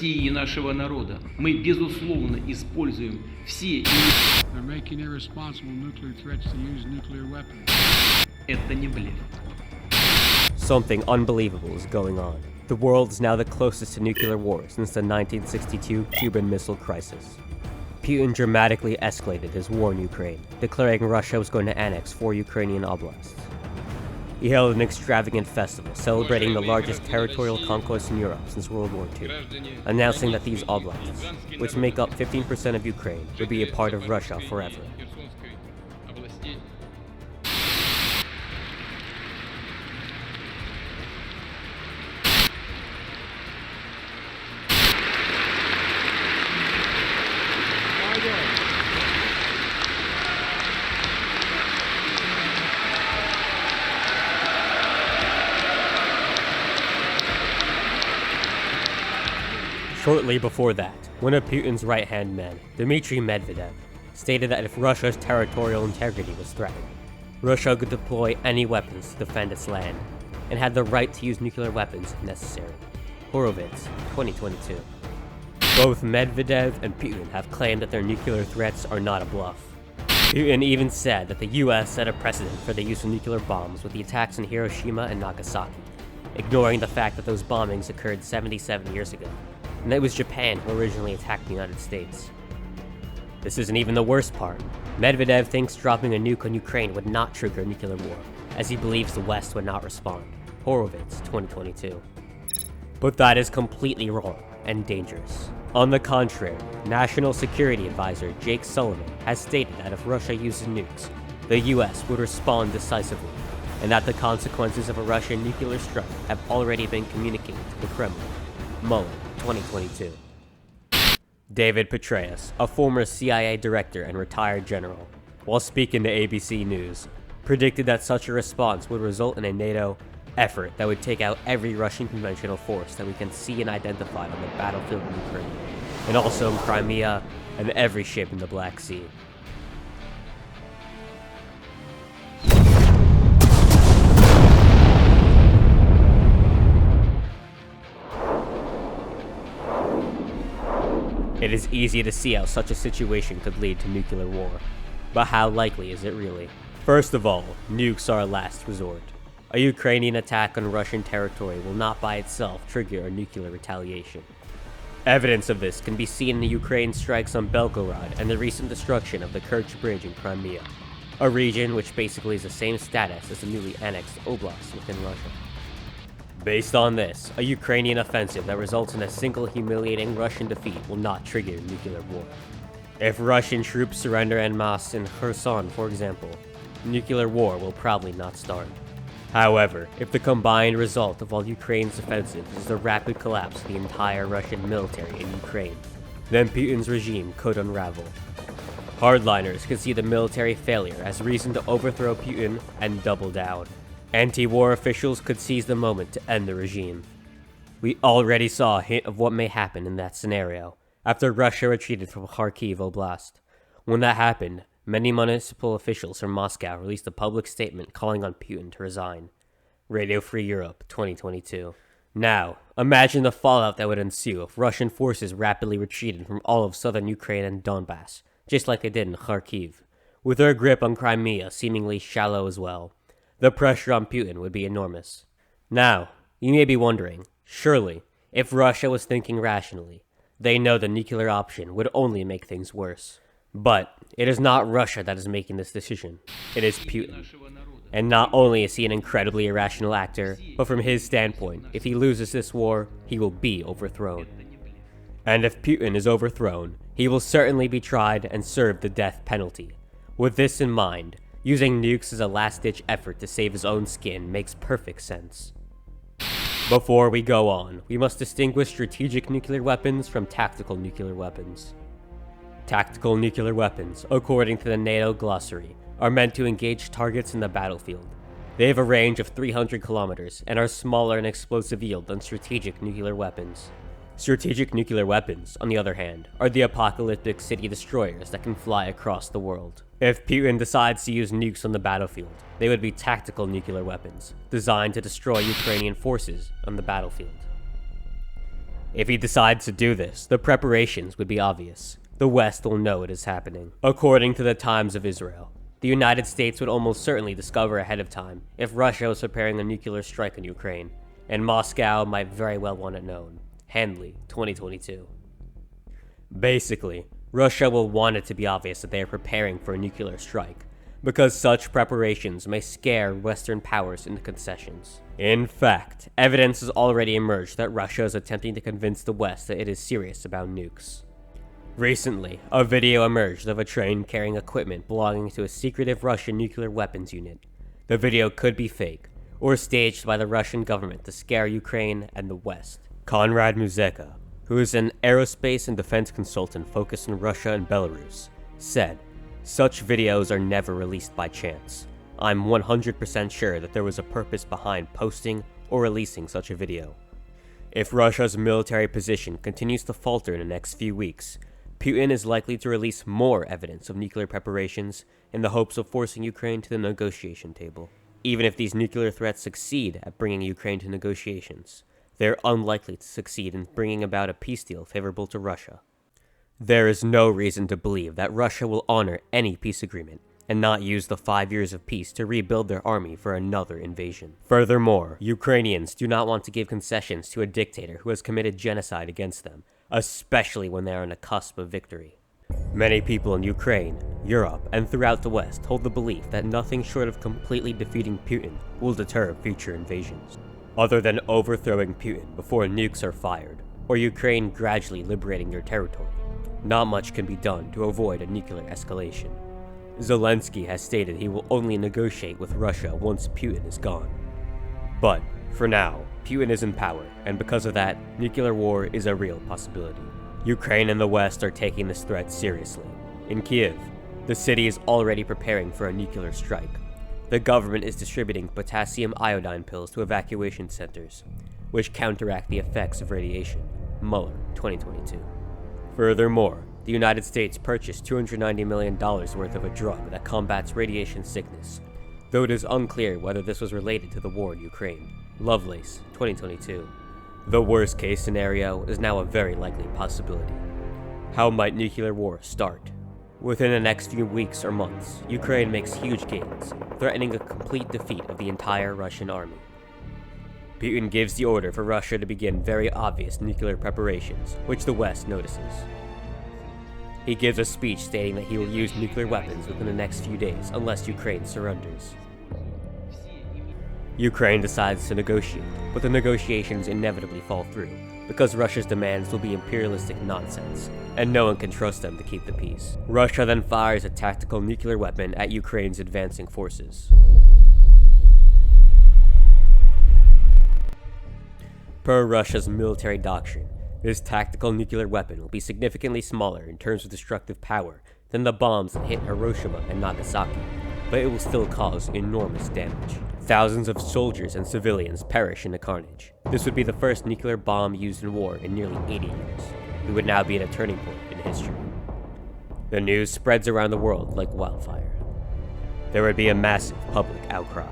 И нашего народа. Мы, безусловно, используем все... They're making irresponsible nuclear threats to use nuclear weapons. Это не блеф. Something unbelievable is going on. The world is now the closest to nuclear war since the 1962 Cuban Missile Crisis. Putin dramatically escalated his war in Ukraine, declaring Russia was going to annex 4 Ukrainian oblasts. He held an extravagant festival celebrating the largest territorial conquest in Europe since World War II, announcing that these oblasts, which make up 15% of Ukraine, would be a part of Russia forever. Shortly before that, one of Putin's right-hand men, Dmitry Medvedev, stated that if Russia's territorial integrity was threatened, Russia could deploy any weapons to defend its land, and had the right to use nuclear weapons if necessary. Horowitz, 2022. Both Medvedev and Putin have claimed that their nuclear threats are not a bluff. Putin even said that the US set a precedent for the use of nuclear bombs with the attacks in Hiroshima and Nagasaki, ignoring the fact that those bombings occurred 77 years ago, and it was Japan who originally attacked the United States. This isn't even the worst part. Medvedev thinks dropping a nuke on Ukraine would not trigger a nuclear war, as he believes the West would not respond. Horowitz, 2022. But that is completely wrong and dangerous. On the contrary, National Security Advisor Jake Sullivan has stated that if Russia uses nukes, the US would respond decisively, and that the consequences of a Russian nuclear strike have already been communicated to the Kremlin. Mullen, 2022. David Petraeus, a former CIA director and retired general, while speaking to ABC News, predicted that such a response would result in a NATO effort that would take out every Russian conventional force that we can see and identify on the battlefield in Ukraine, and also in Crimea and every ship in the Black Sea. It is easy to see how such a situation could lead to nuclear war, but how likely is it really? First of all, nukes are a last resort. A Ukrainian attack on Russian territory will not by itself trigger a nuclear retaliation. Evidence of this can be seen in the Ukraine strikes on Belgorod and the recent destruction of the Kerch Bridge in Crimea, a region which basically is the same status as the newly annexed oblasts within Russia. Based on this, a Ukrainian offensive that results in a single humiliating Russian defeat will not trigger nuclear war. If Russian troops surrender en masse in Kherson, for example, nuclear war will probably not start. However, if the combined result of all Ukraine's offensives is the rapid collapse of the entire Russian military in Ukraine, then Putin's regime could unravel. Hardliners could see the military failure as reason to overthrow Putin and double down. Anti-war officials could seize the moment to end the regime. We already saw a hint of what may happen in that scenario after Russia retreated from Kharkiv Oblast. When that happened, many municipal officials from Moscow released a public statement calling on Putin to resign. Radio Free Europe, 2022. Now, imagine the fallout that would ensue if Russian forces rapidly retreated from all of southern Ukraine and Donbass, just like they did in Kharkiv, with their grip on Crimea seemingly shallow as well. The pressure on Putin would be enormous. Now, you may be wondering, surely, if Russia was thinking rationally, they know the nuclear option would only make things worse. But it is not Russia that is making this decision, it is Putin. And not only is he an incredibly irrational actor, but from his standpoint, if he loses this war, he will be overthrown. And if Putin is overthrown, he will certainly be tried and serve the death penalty. With this in mind, using nukes as a last-ditch effort to save his own skin makes perfect sense. Before we go on, we must distinguish strategic nuclear weapons from tactical nuclear weapons. Tactical nuclear weapons, according to the NATO glossary, are meant to engage targets in the battlefield. They have a range of 300 kilometers and are smaller in explosive yield than strategic nuclear weapons. Strategic nuclear weapons, on the other hand, are the apocalyptic city destroyers that can fly across the world. If Putin decides to use nukes on the battlefield, they would be tactical nuclear weapons, designed to destroy Ukrainian forces on the battlefield. If he decides to do this, the preparations would be obvious. The West will know it is happening. According to the Times of Israel, the United States would almost certainly discover ahead of time if Russia was preparing a nuclear strike on Ukraine, and Moscow might very well want it known. Handley, 2022. Basically, Russia will want it to be obvious that they are preparing for a nuclear strike, because such preparations may scare Western powers into concessions. In fact, evidence has already emerged that Russia is attempting to convince the West that it is serious about nukes. Recently, a video emerged of a train carrying equipment belonging to a secretive Russian nuclear weapons unit. The video could be fake, or staged by the Russian government to scare Ukraine and the West. Konrad Muzeka, who is an aerospace and defense consultant focused on Russia and Belarus, said, "Such videos are never released by chance. I'm 100% sure that there was a purpose behind posting or releasing such a video. If Russia's military position continues to falter in the next few weeks, Putin is likely to release more evidence of nuclear preparations in the hopes of forcing Ukraine to the negotiation table. Even if these nuclear threats succeed at bringing Ukraine to negotiations, they're unlikely to succeed in bringing about a peace deal favorable to Russia. There is no reason to believe that Russia will honor any peace agreement and not use the 5 years of peace to rebuild their army for another invasion. Furthermore, Ukrainians do not want to give concessions to a dictator who has committed genocide against them, especially when they are on the cusp of victory. Many people in Ukraine, Europe, and throughout the West hold the belief that nothing short of completely defeating Putin will deter future invasions. Other than overthrowing Putin before nukes are fired, or Ukraine gradually liberating their territory, not much can be done to avoid a nuclear escalation. Zelensky has stated he will only negotiate with Russia once Putin is gone. But, for now, Putin is in power, and because of that, nuclear war is a real possibility. Ukraine and the West are taking this threat seriously. In Kiev, the city is already preparing for a nuclear strike. The government is distributing potassium iodine pills to evacuation centers, which counteract the effects of radiation. Mueller, 2022. Furthermore, the United States purchased $290 million worth of a drug that combats radiation sickness, though it is unclear whether this was related to the war in Ukraine. Lovelace, 2022. The worst case scenario is now a very likely possibility. How might nuclear war start? Within the next few weeks or months, Ukraine makes huge gains, threatening a complete defeat of the entire Russian army. Putin gives the order for Russia to begin very obvious nuclear preparations, which the West notices. He gives a speech stating that he will use nuclear weapons within the next few days unless Ukraine surrenders. Ukraine decides to negotiate, but the negotiations inevitably fall through, because Russia's demands will be imperialistic nonsense, and no one can trust them to keep the peace. Russia then fires a tactical nuclear weapon at Ukraine's advancing forces. Per Russia's military doctrine, this tactical nuclear weapon will be significantly smaller in terms of destructive power than the bombs that hit Hiroshima and Nagasaki, but it will still cause enormous damage. Thousands of soldiers and civilians perish in the carnage. This would be the first nuclear bomb used in war in nearly 80 years. It would now be at a turning point in history. The news spreads around the world like wildfire. There would be a massive public outcry.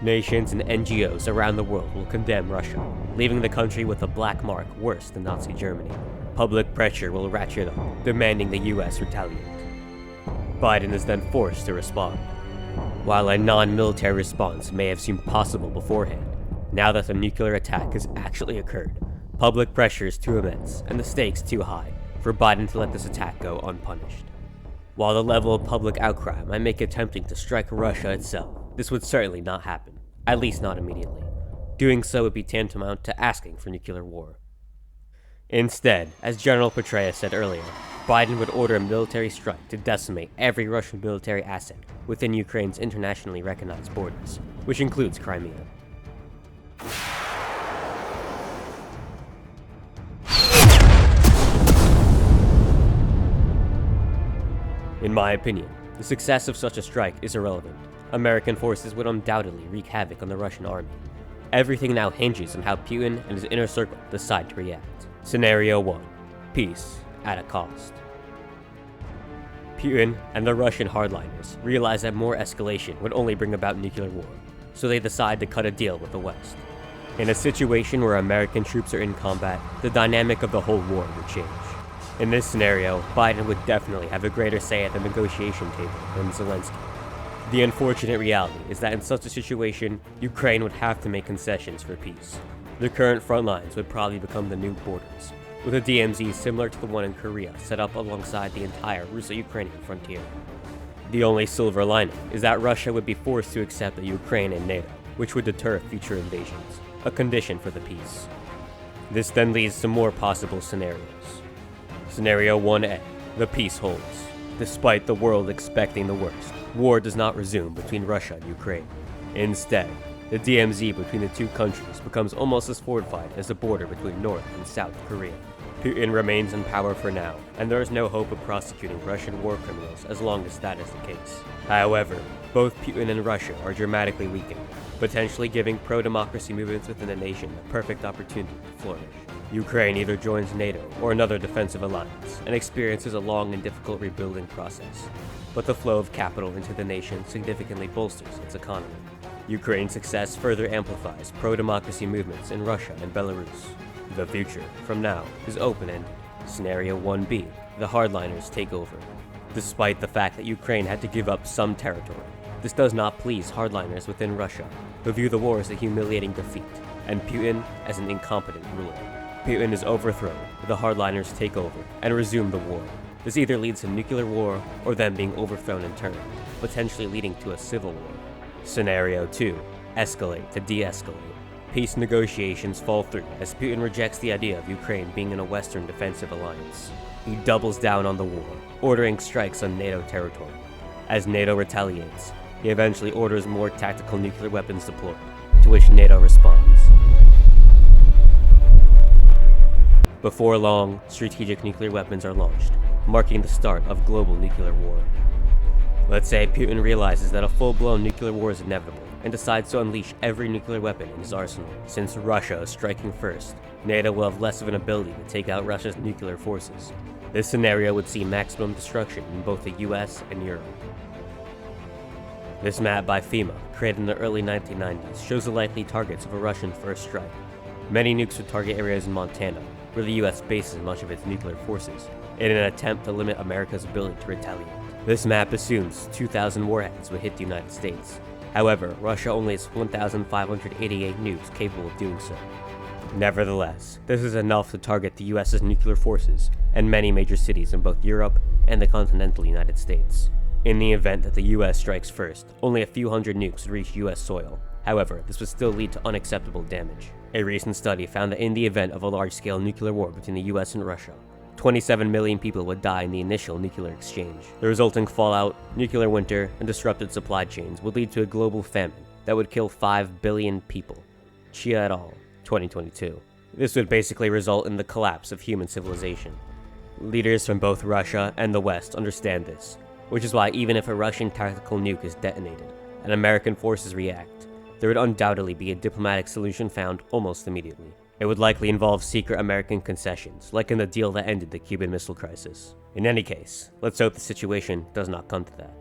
Nations and NGOs around the world will condemn Russia, leaving the country with a black mark worse than Nazi Germany. Public pressure will ratchet up, demanding the US retaliate. Biden is then forced to respond. While a non-military response may have seemed possible beforehand, now that the nuclear attack has actually occurred, public pressure is too immense and the stakes too high for Biden to let this attack go unpunished. While the level of public outcry might make it tempting to strike Russia itself, this would certainly not happen, at least not immediately. Doing so would be tantamount to asking for nuclear war. Instead, as General Petraeus said earlier, Biden would order a military strike to decimate every Russian military asset within Ukraine's internationally recognized borders, which includes Crimea. In my opinion, the success of such a strike is irrelevant. American forces would undoubtedly wreak havoc on the Russian army. Everything now hinges on how Putin and his inner circle decide to react. Scenario 1. Peace at a cost. Putin and the Russian hardliners realize that more escalation would only bring about nuclear war, so they decide to cut a deal with the West. In a situation where American troops are in combat, the dynamic of the whole war would change. In this scenario, Biden would definitely have a greater say at the negotiation table than Zelensky. The unfortunate reality is that in such a situation, Ukraine would have to make concessions for peace. The current front lines would probably become the new borders, with a DMZ similar to the one in Korea set up alongside the entire Russo-Ukrainian frontier. The only silver lining is that Russia would be forced to accept the Ukraine in NATO, which would deter future invasions, a condition for the peace. This then leads to more possible scenarios. Scenario 1A, the peace holds. Despite the world expecting the worst, war does not resume between Russia and Ukraine. Instead, the DMZ between the two countries becomes almost as fortified as the border between North and South Korea. Putin remains in power for now, and there is no hope of prosecuting Russian war criminals as long as that is the case. However, both Putin and Russia are dramatically weakened, potentially giving pro-democracy movements within the nation a perfect opportunity to flourish. Ukraine either joins NATO or another defensive alliance, and experiences a long and difficult rebuilding process. But the flow of capital into the nation significantly bolsters its economy. Ukraine's success further amplifies pro-democracy movements in Russia and Belarus. The future, from now, is open-ended. Scenario 1B, the hardliners take over. Despite the fact that Ukraine had to give up some territory, this does not please hardliners within Russia, who view the war as a humiliating defeat, and Putin as an incompetent ruler. Putin is overthrown, the hardliners take over, and resume the war. This either leads to nuclear war, or them being overthrown in turn, potentially leading to a civil war. Scenario 2, escalate to de-escalate. Peace negotiations fall through as Putin rejects the idea of Ukraine being in a Western defensive alliance. He doubles down on the war, ordering strikes on NATO territory. As NATO retaliates, he eventually orders more tactical nuclear weapons deployed, to which NATO responds. Before long, strategic nuclear weapons are launched, marking the start of global nuclear war. Let's say Putin realizes that a full-blown nuclear war is inevitable, and decides to unleash every nuclear weapon in his arsenal. Since Russia is striking first, NATO will have less of an ability to take out Russia's nuclear forces. This scenario would see maximum destruction in both the US and Europe. This map by FEMA, created in the early 1990s, shows the likely targets of a Russian first strike. Many nukes would target areas in Montana, where the US bases much of its nuclear forces, in an attempt to limit America's ability to retaliate. This map assumes 2,000 warheads would hit the United States. However, Russia only has 1,588 nukes capable of doing so. Nevertheless, this is enough to target the US's nuclear forces and many major cities in both Europe and the continental United States. In the event that the US strikes first, only a few hundred nukes would reach US soil. However, this would still lead to unacceptable damage. A recent study found that in the event of a large-scale nuclear war between the US and Russia, 27 million people would die in the initial nuclear exchange. The resulting fallout, nuclear winter, and disrupted supply chains would lead to a global famine that would kill 5 billion people. Chia et al., 2022. This would basically result in the collapse of human civilization. Leaders from both Russia and the West understand this, which is why even if a Russian tactical nuke is detonated and American forces react, there would undoubtedly be a diplomatic solution found almost immediately. It would likely involve secret American concessions, like in the deal that ended the Cuban Missile Crisis. In any case, let's hope the situation does not come to that.